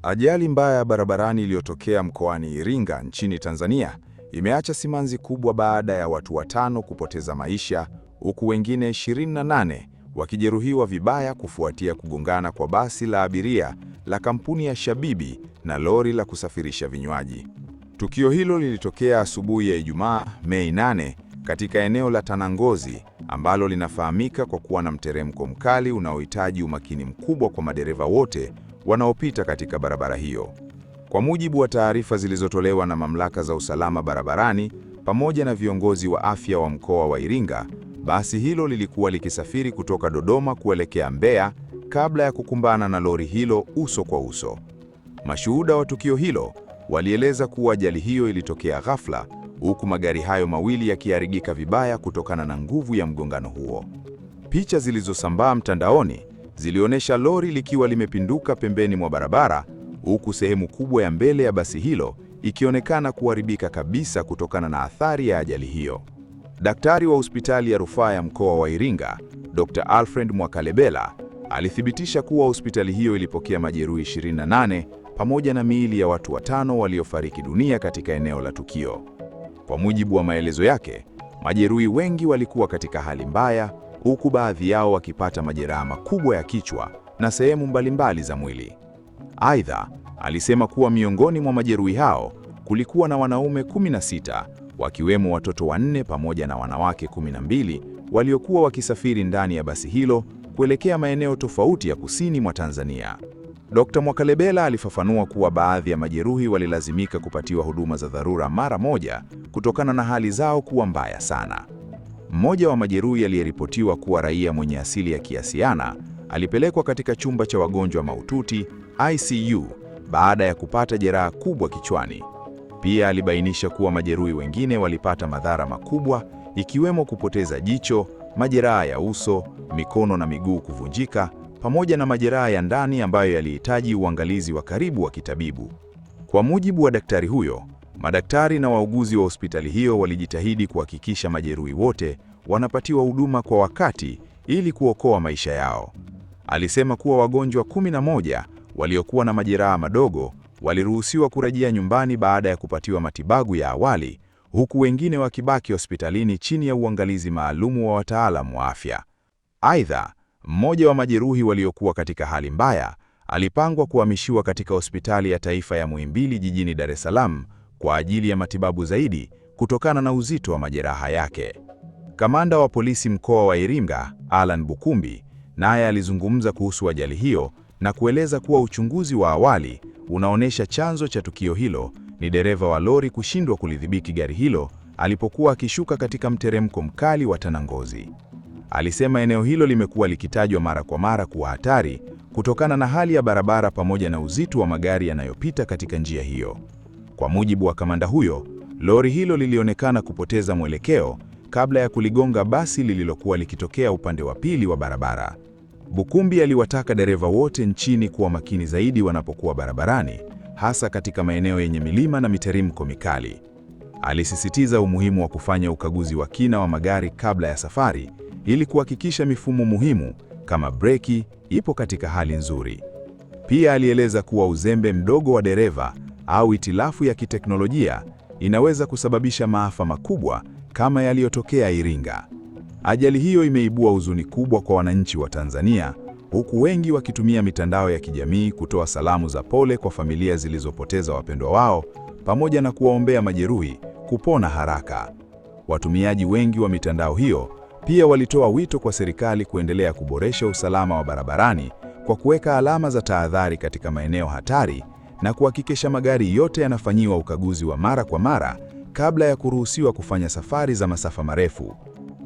Ajali mbaya ya barabarani iliyotokea mkoani Iringa nchini Tanzania imeacha simanzi kubwa baada ya watu 5 kupoteza maisha, huku wengine 28 wakijeruhiwa vibaya kufuatia kugongana kwa basi la abiria la kampuni ya Shabibi na lori la kusafirisha vinywaji. Tukio hilo lilitokea asubuhi ya Ijumaa, Mei 8, katika eneo la Tanangozi ambalo linafahamika kwa kuwa na mteremko mkali unaohitaji umakini mkubwa kwa madereva wote wanaopita katika barabara hiyo. Kwa mujibu wa taarifa zilizotolewa na mamlaka za usalama barabarani pamoja na viongozi wa afya wa mkoa wa Iringa, basi hilo lilikuwa likisafiri kutoka Dodoma kuelekea Mbeya kabla ya kukumbana na lori hilo uso kwa uso. Mashuhuda wa tukio hilo walieleza kuwa ajali hiyo ilitokea ghafla, huku magari hayo mawili yakiharibika vibaya kutokana na nguvu ya mgongano huo. Picha zilizosambaa mtandaoni zilionyesha lori likiwa limepinduka pembeni mwa barabara, huku sehemu kubwa ya mbele ya basi hilo ikionekana kuharibika kabisa kutokana na athari ya ajali hiyo. Daktari wa hospitali ya rufaa ya mkoa wa Iringa, Dr. Alfred Mwakalebela, alithibitisha kuwa hospitali hiyo ilipokea majeruhi 28 pamoja na miili ya watu 5 waliofariki dunia katika eneo la tukio. Kwa mujibu wa maelezo yake, majeruhi wengi walikuwa katika hali mbaya, huku baadhi yao wakipata majeraha makubwa ya kichwa na sehemu mbalimbali za mwili. Aidha, alisema kuwa miongoni mwa majeruhi hao kulikuwa na wanaume 16, wakiwemo watoto 4 pamoja na wanawake 12 waliokuwa wakisafiri ndani ya basi hilo kuelekea maeneo tofauti ya kusini mwa Tanzania. Dr. Mwakalebela alifafanua kuwa baadhi ya majeruhi walilazimika kupatiwa huduma za dharura mara moja kutokana na hali zao kuwa mbaya sana. Mmoja wa majeruhi aliyeripotiwa kuwa raia mwenye asili ya Kiasiana alipelekwa katika chumba cha wagonjwa mahututi ICU baada ya kupata jeraha kubwa kichwani. Pia alibainisha kuwa majeruhi wengine walipata madhara makubwa ikiwemo kupoteza jicho, majeraha ya uso, mikono na miguu kuvunjika, pamoja na majeraha ya ndani ambayo yalihitaji uangalizi wa karibu wa kitabibu. Kwa mujibu wa daktari huyo, madaktari na wauguzi wa hospitali hiyo walijitahidi kuhakikisha majeruhi wote wanapatiwa huduma kwa wakati ili kuokoa maisha yao. Alisema kuwa wagonjwa 11 waliokuwa na majeraha madogo waliruhusiwa kurejea nyumbani baada ya kupatiwa matibabu ya awali, huku wengine wakibaki hospitalini chini ya uangalizi maalumu wa wataalamu wa afya. Aidha, mmoja wa majeruhi waliokuwa katika hali mbaya alipangwa kuhamishiwa katika hospitali ya taifa ya Muhimbili jijini Dar es Salaam kwa ajili ya matibabu zaidi kutokana na uzito wa majeraha yake. Kamanda wa polisi mkoa wa Iringa, Alan Bukumbi, naye alizungumza kuhusu ajali hiyo na kueleza kuwa uchunguzi wa awali unaonesha chanzo cha tukio hilo ni dereva wa lori kushindwa kulidhibiti gari hilo alipokuwa akishuka katika mteremko mkali wa Tanangozi. Alisema eneo hilo limekuwa likitajwa mara kwa mara kuwa hatari kutokana na hali ya barabara pamoja na uzito wa magari yanayopita katika njia hiyo. Kwa mujibu wa kamanda huyo, lori hilo lilionekana kupoteza mwelekeo kabla ya kuligonga basi lililokuwa likitokea upande wa pili wa barabara. Bukumbi aliwataka dereva wote nchini kuwa makini zaidi wanapokuwa barabarani, hasa katika maeneo yenye milima na miteremko mikali. Alisisitiza umuhimu wa kufanya ukaguzi wa kina wa magari kabla ya safari ili kuhakikisha mifumo muhimu kama breki ipo katika hali nzuri. Pia alieleza kuwa uzembe mdogo wa dereva au hitilafu ya kiteknolojia inaweza kusababisha maafa makubwa kama yaliyotokea Iringa. Ajali hiyo imeibua huzuni kubwa kwa wananchi wa Tanzania, huku wengi wakitumia mitandao ya kijamii kutoa salamu za pole kwa familia zilizopoteza wapendwa wao pamoja na kuwaombea majeruhi kupona haraka. Watumiaji wengi wa mitandao hiyo pia walitoa wito kwa serikali kuendelea kuboresha usalama wa barabarani kwa kuweka alama za tahadhari katika maeneo hatari na kuhakikisha magari yote yanafanyiwa ukaguzi wa mara kwa mara kabla ya kuruhusiwa kufanya safari za masafa marefu.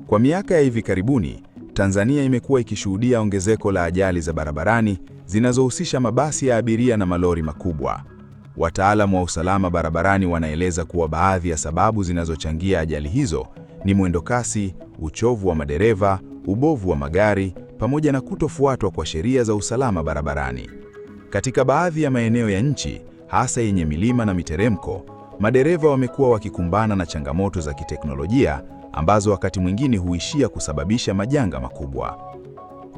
Kwa miaka ya hivi karibuni, Tanzania imekuwa ikishuhudia ongezeko la ajali za barabarani zinazohusisha mabasi ya abiria na malori makubwa. Wataalamu wa usalama barabarani wanaeleza kuwa baadhi ya sababu zinazochangia ajali hizo ni mwendokasi, uchovu wa madereva, ubovu wa magari, pamoja na kutofuatwa kwa sheria za usalama barabarani. Katika baadhi ya maeneo ya nchi, hasa yenye milima na miteremko, madereva wamekuwa wakikumbana na changamoto za kiteknolojia ambazo wakati mwingine huishia kusababisha majanga makubwa.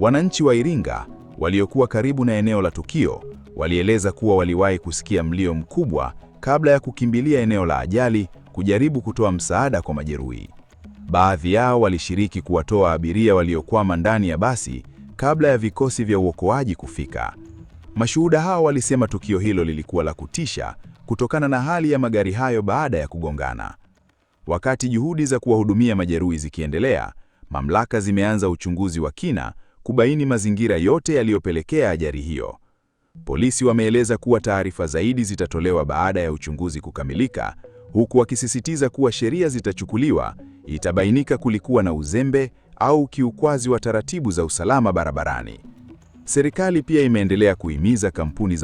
Wananchi wa Iringa waliokuwa karibu na eneo la tukio walieleza kuwa waliwahi kusikia mlio mkubwa kabla ya kukimbilia eneo la ajali kujaribu kutoa msaada kwa majeruhi. Baadhi yao walishiriki kuwatoa abiria waliokwama ndani ya basi kabla ya vikosi vya uokoaji kufika. Mashuhuda hao walisema tukio hilo lilikuwa la kutisha kutokana na hali ya magari hayo baada ya kugongana. Wakati juhudi za kuwahudumia majeruhi zikiendelea, mamlaka zimeanza uchunguzi wa kina kubaini mazingira yote yaliyopelekea ajali hiyo. Polisi wameeleza kuwa taarifa zaidi zitatolewa baada ya uchunguzi kukamilika, huku wakisisitiza kuwa sheria zitachukuliwa itabainika kulikuwa na uzembe au ukiukwaji wa taratibu za usalama barabarani. Serikali pia imeendelea kuhimiza kampuni za